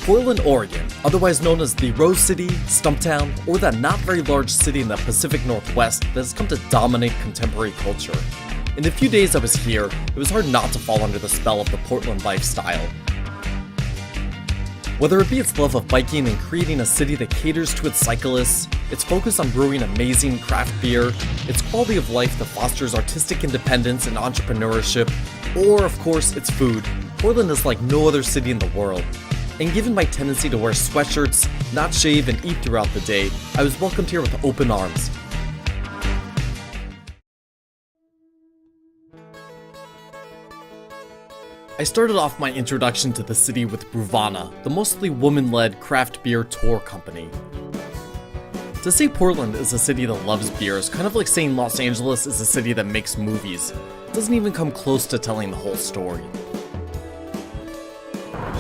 Portland, Oregon, otherwise known as the Rose City, Stumptown, or that not very large city in the Pacific Northwest that has come to dominate contemporary culture. In the few days I was here, it was hard not to fall under the spell of the Portland lifestyle. Whether it be its love of biking and creating a city that caters to its cyclists, its focus on brewing amazing craft beer, its quality of life that fosters artistic independence and entrepreneurship, or of course its food, Portland is like no other city in the world. And given my tendency to wear sweatshirts, not shave, and eat throughout the day, I was welcomed here with open arms. I started off my introduction to the city with Brewvana, the mostly woman-led craft beer tour company. To say Portland is a city that loves beer is kind of like saying Los Angeles is a city that makes movies. It doesn't even come close to telling the whole story.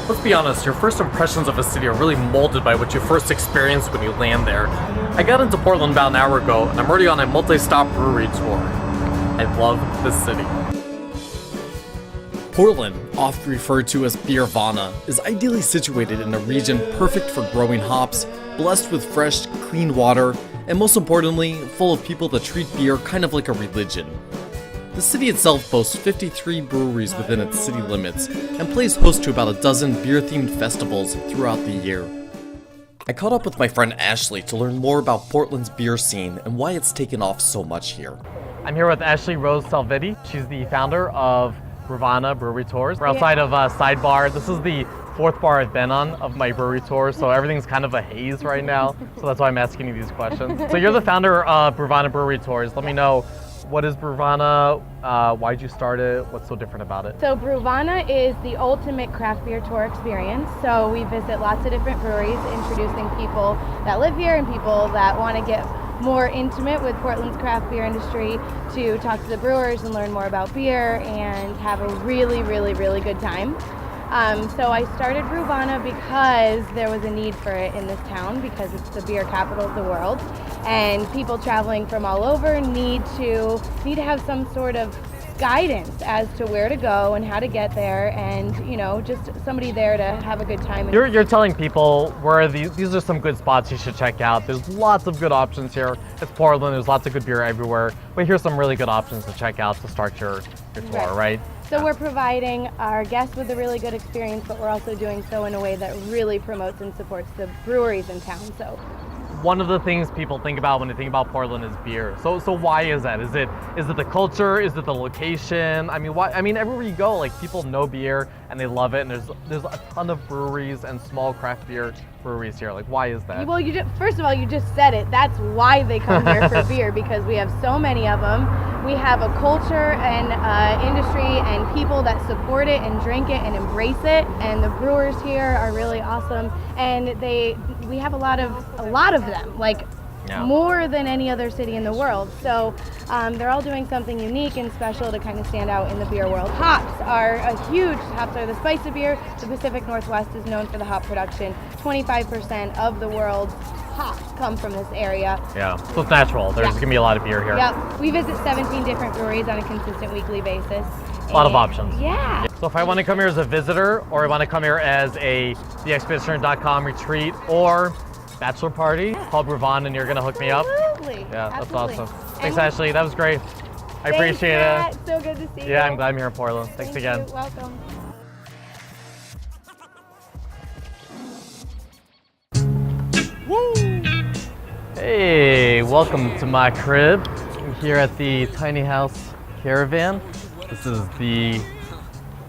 Let's be honest, your first impressions of a city are really molded by what you first experience when you land there. I got into Portland about an hour ago, and I'm already on a multi-stop brewery tour. I love this city. Portland, oft referred to as Beervana, is ideally situated in a region perfect for growing hops, blessed with fresh, clean water, and most importantly, full of people that treat beer kind of like a religion. The city itself boasts 53 breweries within its city limits, and plays host to about a dozen beer-themed festivals throughout the year. I caught up with my friend Ashley to learn more about Portland's beer scene and why it's taken off so much here. I'm here with Ashley Rose Salvitti. She's the founder of Brewvana Brewery Tours. We're outside of Sidecar. This is the fourth bar I've been on of my brewery tour, so everything's kind of a haze right now. So that's why I'm asking you these questions. So you're the founder of Brewvana Brewery Tours. Let me know, what is Brewvana? Why'd you start it? What's so different about it? So Brewvana is the ultimate craft beer tour experience. So we visit lots of different breweries, introducing people that live here and people that want to get more intimate with Portland's craft beer industry to talk to the brewers and learn more about beer and have a really, really, really good time. So I started Brewvana because there was a need for it in this town because it's the beer capital of the world, and people traveling from all over need to have some sort of guidance as to where to go and how to get there, and just somebody there to have a good time. You're telling people where these are some good spots you should check out. There's lots of good options here. It's Portland, there's lots of good beer everywhere, but here's some really good options to check out to start your tour, right? So we're providing our guests with a really good experience, but we're also doing so in a way that really promotes and supports the breweries in town. So one of the things people think about when they think about Portland is beer. So why is that? Is it the culture? Is it the location? I mean, why? I mean, everywhere you go, like, people know beer and they love it, and there's a ton of breweries and small craft beer breweries here. Like, why is that? Well, first of all, you just said it. That's why they come here for beer, because we have so many of them. We have a culture and industry and people that support it and drink it and embrace it. And the brewers here are really awesome. And we have a lot of them, like more than any other city in the world. So they're all doing something unique and special to kind of stand out in the beer world. Hops are hops are the spice of beer. The Pacific Northwest is known for the hop production. 25% of the world's hops come from this area. Yeah, so it's natural. There's gonna be a lot of beer here. Yep. We visit 17 different breweries on a consistent weekly basis. A lot of options. Yeah. So if I want to come here as a visitor, or I want to come here as the expeditioner.com retreat or bachelor party called Brewvana, and you're gonna hook me up? Absolutely. Yeah, that's Absolutely. awesome. Thanks, Ashley. That was great. I appreciate Matt. it. So good to see you. Yeah, I'm glad I'm here in Portland. Thanks again. You. Welcome. Woo! Hey, welcome to my crib. I'm here at the Tiny House Caravan. This is the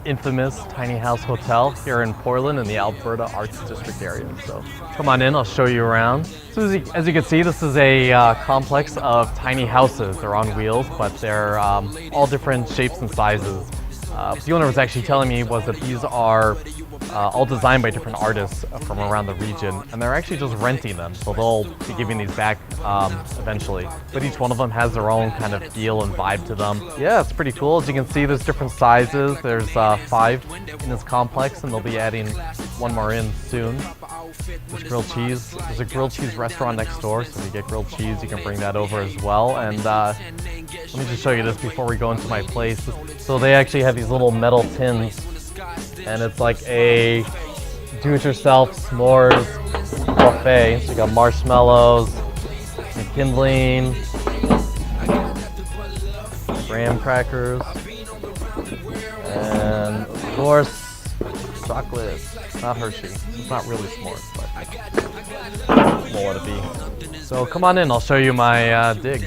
infamous Tiny House Hotel here in Portland in the Alberta Arts District area. So come on in, I'll show you around. So as you can see, this is a complex of tiny houses. They're on wheels, but they're all different shapes and sizes. The owner was actually telling me that these are all designed by different artists from around the region, and they're actually just renting them, so they'll be giving these back eventually. But each one of them has their own kind of feel and vibe to them. Yeah, it's pretty cool. As you can see, there's different sizes. There's 5 in this complex, and they'll be adding one more in soon. There's grilled cheese. There's a grilled cheese restaurant next door, so if you get grilled cheese, you can bring that over as well. And let me just show you this before we go into my place. So they actually have these little metal tins, and it's like a do-it-yourself s'mores buffet. So you got marshmallows, kindling, graham crackers, and of course, chocolate. Not Hershey. It's not really s'mores, but we'll let it be. So come on in, I'll show you my digs.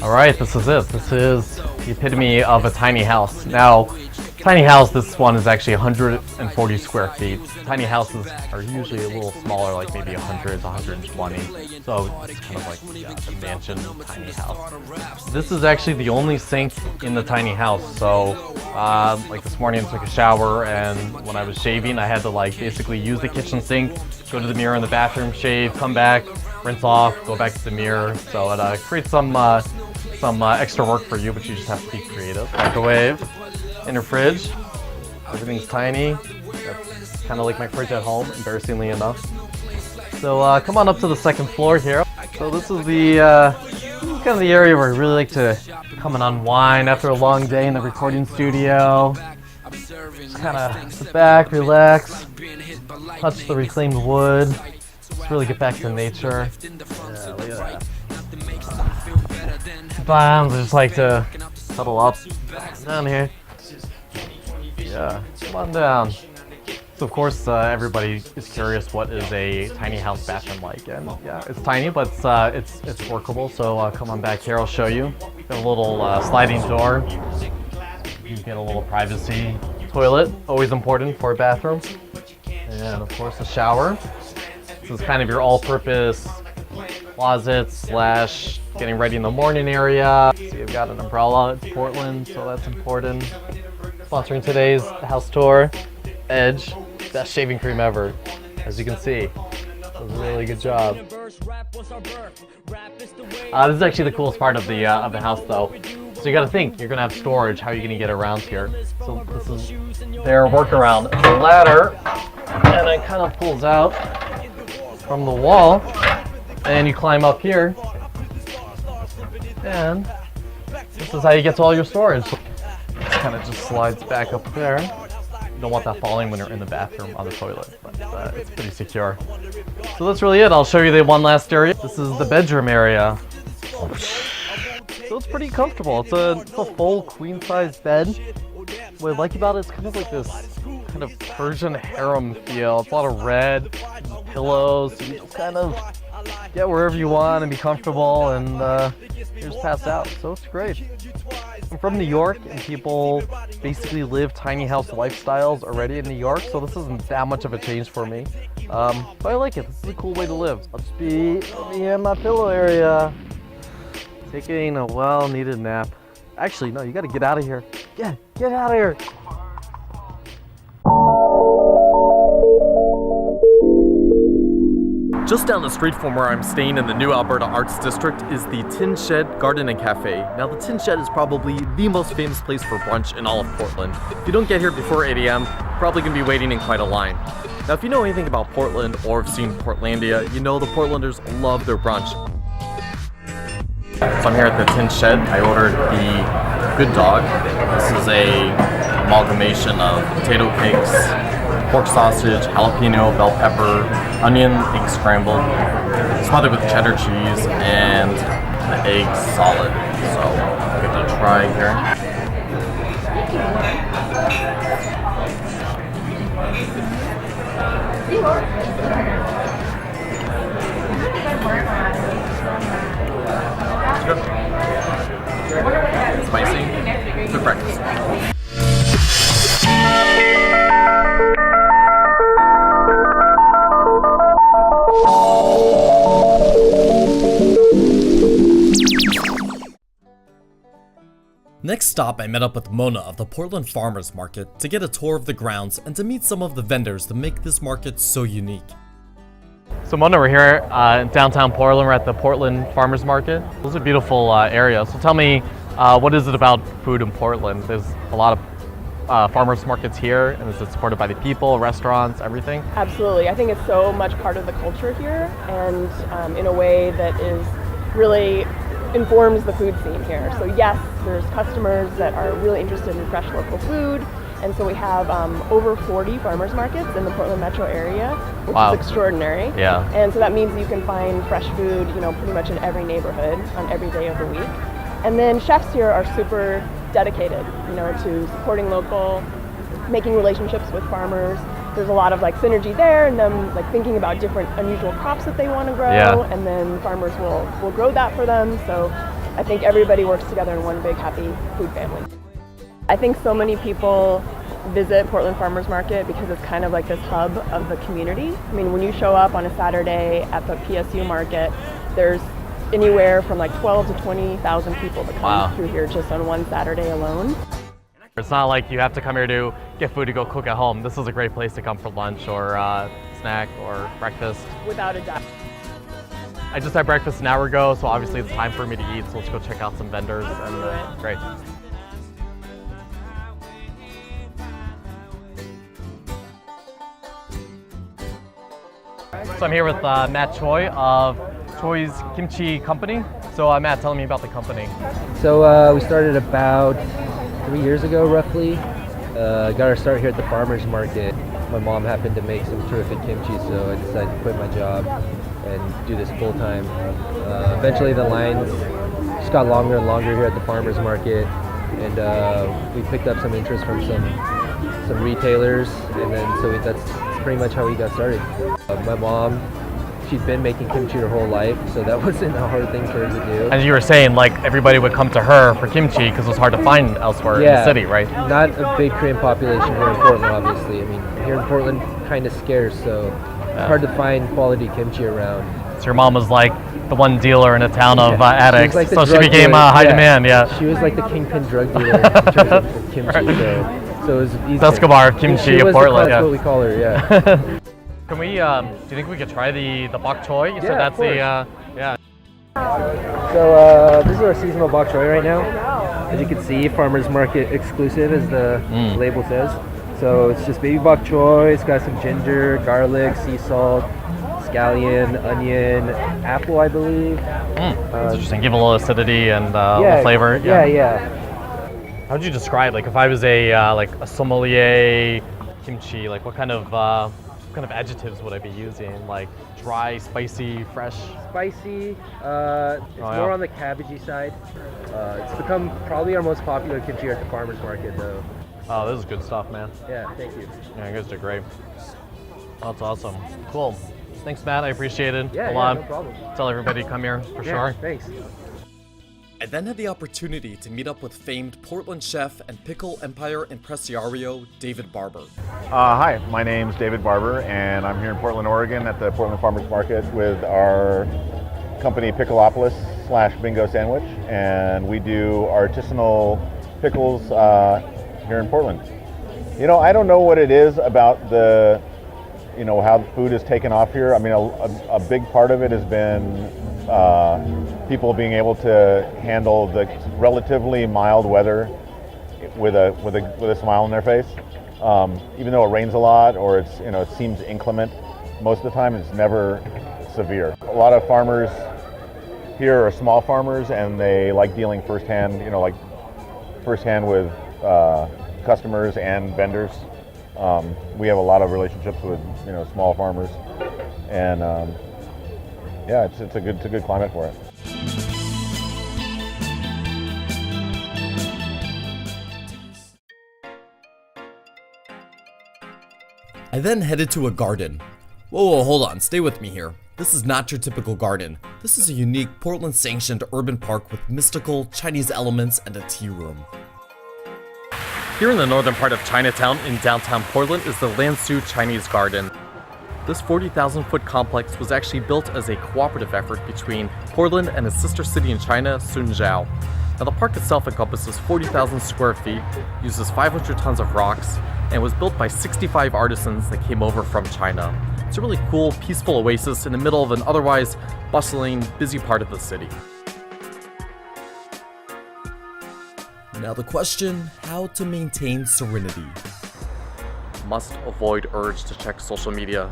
Alright, this is it. This is the epitome of a tiny house. Now, tiny house, this one is actually 140 square feet. Tiny houses are usually a little smaller, like maybe 100 to 120. So it's kind of like a mansion tiny house. This is actually the only sink in the tiny house. So like this morning I took a shower, and when I was shaving I had to like basically use the kitchen sink, go to the mirror in the bathroom, shave, come back, rinse off, go back to the mirror. So it creates some extra work for you, but you just have to be creative. Microwave. In your fridge, everything's tiny. That's kind of like my fridge at home, embarrassingly enough. So come on up to the second floor here. So this is kind of the area where I really like to come and unwind after a long day in the recording studio. Just kind of sit back, relax, touch the reclaimed wood. Just really get back to nature. Yeah, look at that. Sometimes I just like to cuddle up down here. Yeah, come on down. So of course everybody is curious what is a tiny house bathroom like, and yeah, it's tiny, but it's workable. So come on back here, I'll show you. Got a little sliding door. You get a little privacy. Toilet, always important for a bathroom, and of course a shower. This is kind of your all-purpose closet slash getting ready in the morning area. So you've got an umbrella. It's Portland, so that's important. Sponsoring today's house tour, Edge, best shaving cream ever. As you can see, does a really good job. This is actually the coolest part of the house, though. So you got to think, you're gonna have storage. How are you gonna get around here? So this is their workaround. It's a ladder, and it kind of pulls out from the wall, and you climb up here, and this is how you get to all your storage. Kind of just slides back up there. You don't want that falling when you're in the bathroom on the toilet, but it's pretty secure. So that's really it. I'll show you the one last area. This is the bedroom area. So it's pretty comfortable. It's a full queen-size bed. What I like about it is kind of like this kind of Persian harem feel. It's a lot of red pillows. So you just kind of get wherever you want and be comfortable, and you just pass out. So it's great. I'm from New York, and people basically live tiny house lifestyles already in New York, so this isn't that much of a change for me. But I like it. This is a cool way to live. I'll just be in my pillow area, taking a well-needed nap. Actually, no, you gotta get out of here. Yeah, get out of here. Just down the street from where I'm staying in the New Alberta Arts District is the Tin Shed Garden and Cafe. Now the Tin Shed is probably the most famous place for brunch in all of Portland. If you don't get here before 8 a.m., you're probably going to be waiting in quite a line. Now if you know anything about Portland or have seen Portlandia, you know the Portlanders love their brunch. So I'm here at the Tin Shed. I ordered the Good Dog. This is a amalgamation of potato cakes, pork sausage, jalapeno, bell pepper, onion, egg scrambled, smothered with cheddar cheese, and the egg solid. So I'm going to try here. It's good. Spicy. Good breakfast. Next stop, I met up with Mona of the Portland Farmers Market to get a tour of the grounds and to meet some of the vendors that make this market so unique. So Mona, we're here in downtown Portland. We're at the Portland Farmers Market. This is a beautiful area. So tell me, what is it about food in Portland? There's a lot of farmers markets here, and is it supported by the people, restaurants, everything? Absolutely. I think it's so much part of the culture here, and in a way that is really informs the food scene here. So yes, there's customers that are really interested in fresh local food, and so we have over 40 farmers markets in the Portland metro area, which Wow. is extraordinary. Yeah. And so that means you can find fresh food, pretty much in every neighborhood on every day of the week. And then chefs here are super dedicated, to supporting local, making relationships with farmers. There's a lot of synergy there, and them thinking about different unusual crops that they want to grow, Yeah. and then farmers will grow that for them. So I think everybody works together in one big happy food family. I think so many people visit Portland Farmers Market because it's kind of like this hub of the community. I mean, when you show up on a Saturday at the PSU market, there's anywhere from 12 to 20,000 people that come Wow. through here just on one Saturday alone. It's not like you have to come here to get food to go cook at home. This is a great place to come for lunch or snack or breakfast. Without a doubt. I just had breakfast an hour ago, so obviously it's time for me to eat. So let's go check out some vendors. Let's do it. Great. So I'm here with Matt Choi of Choi's Kimchi Company. So Matt, tell me about the company. So we started about 3 years ago, roughly. Got our start here at the farmers market. My mom happened to make some terrific kimchi, so I decided to quit my job and do this full time. Eventually the line just got longer and longer here at the farmers market, and we picked up some interest from some retailers, and then that's pretty much how we got started. My mom, she'd been making kimchi her whole life, so that wasn't a hard thing for her to do. As you were saying, everybody would come to her for kimchi because it was hard to find elsewhere in the city, right? Not a big Korean population here in Portland, obviously. I mean, here in Portland, kind of scarce, so it's hard to find quality kimchi around. So your mom was like the one dealer in a town of addicts, She was so she drug became dealer. high demand, yeah. She was like the kingpin drug dealer in terms of kimchi, so it was easy. Escobar of kimchi She of was Portland, that's what we call her, yeah. Can we, do you think we could try the bok choy? You said Yeah, that's of course. yeah. So this is our seasonal bok choy right now. As you can see, farmers market exclusive, as the label says. So it's just baby bok choy. It's got some ginger, garlic, sea salt, scallion, onion, apple, I believe. That's interesting. Give a little acidity and a little flavor. Yeah. How would you describe, if I was a sommelier kimchi, what kind of adjectives would I be using? Dry, spicy, fresh? Spicy. It's more on the cabbagey side. It's become probably our most popular kimchi here at the farmers market, though. Oh, this is good stuff, man. Yeah, thank you. Yeah, you guys did great. That's awesome. Cool. Thanks, Matt. I appreciate it Yeah, a lot. no problem. Tell everybody to come here for sure. Thanks. I then had the opportunity to meet up with famed Portland chef and Pickle Empire impresario David Barber. Hi, my name's David Barber, and I'm here in Portland, Oregon at the Portland Farmers Market with our company Pickleopolis/Bingo Sandwich, and we do artisanal pickles here in Portland. I don't know what it is about how the food is taken off here. I mean, a big part of it has been people being able to handle the relatively mild weather with a smile on their face. Even though it rains a lot or it seems inclement, most of the time it's never severe. A lot of farmers here are small farmers, and they like dealing firsthand with customers and vendors. We have a lot of relationships with small farmers, and it's a good climate for it. I then headed to a garden. Whoa, hold on, stay with me here. This is not your typical garden. This is a unique Portland-sanctioned urban park with mystical Chinese elements and a tea room. Here in the northern part of Chinatown in downtown Portland is the Lansu Chinese Garden. This 40,000-foot complex was actually built as a cooperative effort between Portland and its sister city in China, Sunzhao. Now the park itself encompasses 40,000 square feet, uses 500 tons of rocks, and was built by 65 artisans that came over from China. It's a really cool, peaceful oasis in the middle of an otherwise bustling, busy part of the city. Now the question, how to maintain serenity. Must avoid urge to check social media.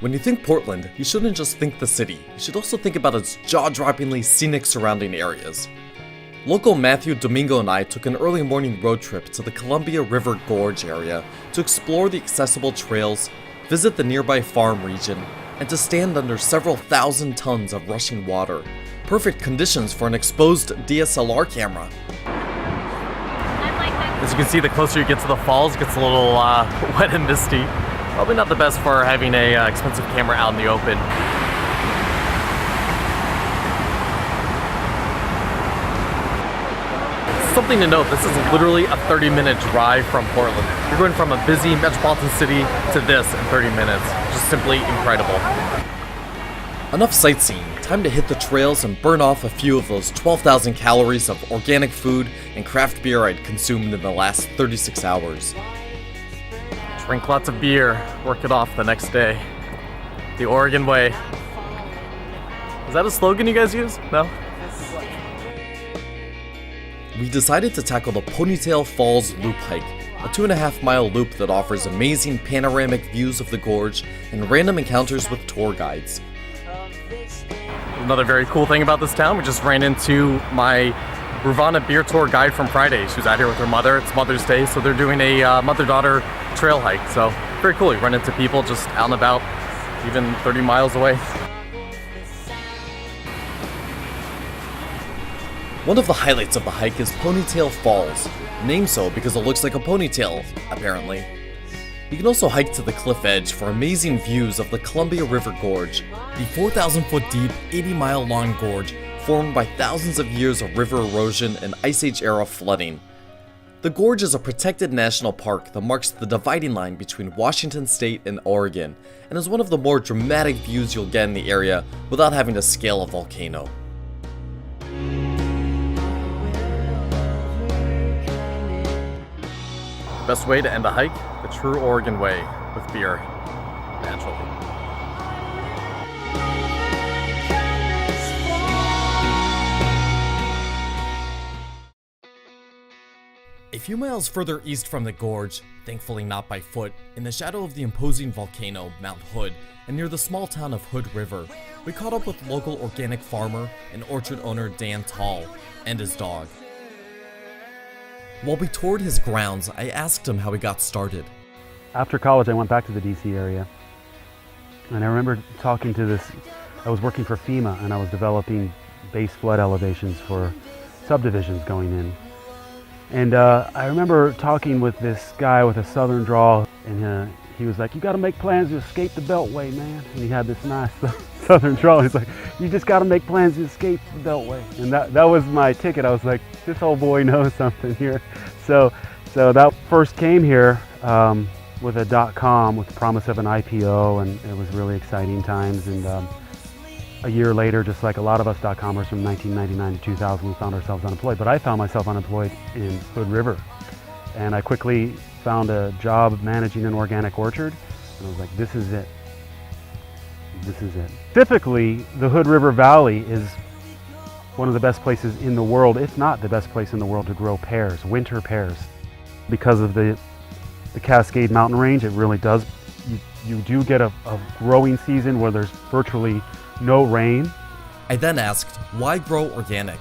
When you think Portland, you shouldn't just think the city, you should also think about its jaw-droppingly scenic surrounding areas. Local Matthew, Domingo, and I took an early morning road trip to the Columbia River Gorge area to explore the accessible trails, visit the nearby farm region, and to stand under several thousand tons of rushing water. Perfect conditions for an exposed DSLR camera. As you can see, the closer you get to the falls, it gets a little wet and misty. Probably not the best for having a expensive camera out in the open. Something to note, this is literally a 30-minute drive from Portland. You're going from a busy metropolitan city to this in 30 minutes. Just simply incredible. Enough sightseeing, time to hit the trails and burn off a few of those 12,000 calories of organic food and craft beer I'd consumed in the last 36 hours. Drink lots of beer, work it off the next day. The Oregon way. Is that a slogan you guys use? No? We decided to tackle the Ponytail Falls Loop hike, a 2.5-mile loop that offers amazing panoramic views of the gorge and random encounters with tour guides. Another very cool thing about this town, we just ran into my Brewvana beer tour guide from Friday. She was out here with her mother. It's Mother's Day, so they're doing a mother-daughter trail hike. So very cool. You run into people just out and about, even 30 miles away. One of the highlights of the hike is Ponytail Falls, named so because it looks like a ponytail, apparently. You can also hike to the cliff edge for amazing views of the Columbia River Gorge, the 4,000-foot deep, 80-mile-long gorge formed by thousands of years of river erosion and Ice Age-era flooding. The gorge is a protected national park that marks the dividing line between Washington State and Oregon, and is one of the more dramatic views you'll get in the area without having to scale a volcano. Best way to end a hike, the true Oregon way, with beer, naturally. A few miles further east from the gorge, thankfully not by foot, in the shadow of the imposing volcano, Mount Hood, and near the small town of Hood River, we caught up with local organic farmer and orchard owner Dan Tall, and his dog. While we toured his grounds, I asked him how he got started. After college, I went back to the DC area, and I remember talking to I was working for FEMA, and I was developing base flood elevations for subdivisions going in. And I remember talking with this guy with a southern drawl, and he was like, "You gotta make plans to escape the Beltway, man." And he had this nice southern drawl. He's like, "You just gotta make plans to escape the Beltway." And that was my ticket. I was like, this old boy knows something here. So that first came here with a .com with the promise of an IPO, and it was really exciting times. And a year later, just like a lot of us .comers from 1999 to 2000, we found ourselves unemployed. But I found myself unemployed in Hood River, and I quickly found a job managing an organic orchard, and I was like, this is it. This is it. Typically, the Hood River Valley is one of the best places in the world, if not the best place in the world, to grow pears, winter pears. Because of the Cascade Mountain Range, it really does. You do get a growing season where there's virtually no rain. I then asked, why grow organic?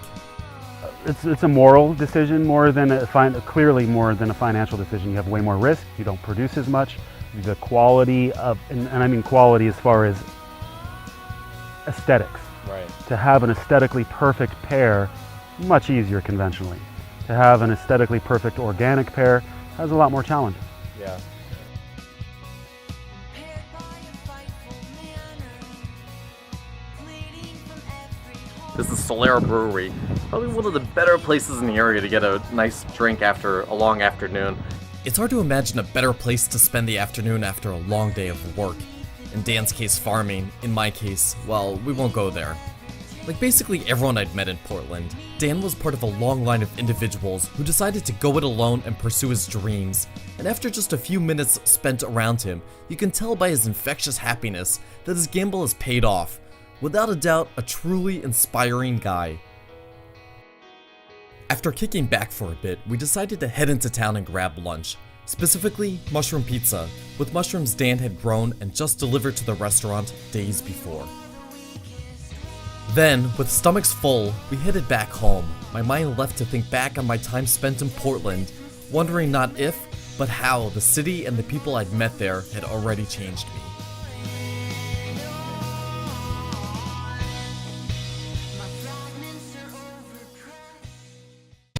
It's a moral decision clearly more than a financial decision. You have way more risk, you don't produce as much. The quality of, and I mean quality as far as aesthetics. Right. To have an aesthetically perfect pear, much easier conventionally. To have an aesthetically perfect organic pear has a lot more challenges. Yeah. This is Solera Brewery. Probably one of the better places in the area to get a nice drink after a long afternoon. It's hard to imagine a better place to spend the afternoon after a long day of work. In Dan's case, farming. In my case, well, we won't go there. Like basically everyone I'd met in Portland, Dan was part of a long line of individuals who decided to go it alone and pursue his dreams. And after just a few minutes spent around him, you can tell by his infectious happiness that his gamble has paid off. Without a doubt, a truly inspiring guy. After kicking back for a bit, we decided to head into town and grab lunch. Specifically, mushroom pizza, with mushrooms Dan had grown and just delivered to the restaurant days before. Then, with stomachs full, we headed back home, my mind left to think back on my time spent in Portland, wondering not if, but how the city and the people I'd met there had already changed me.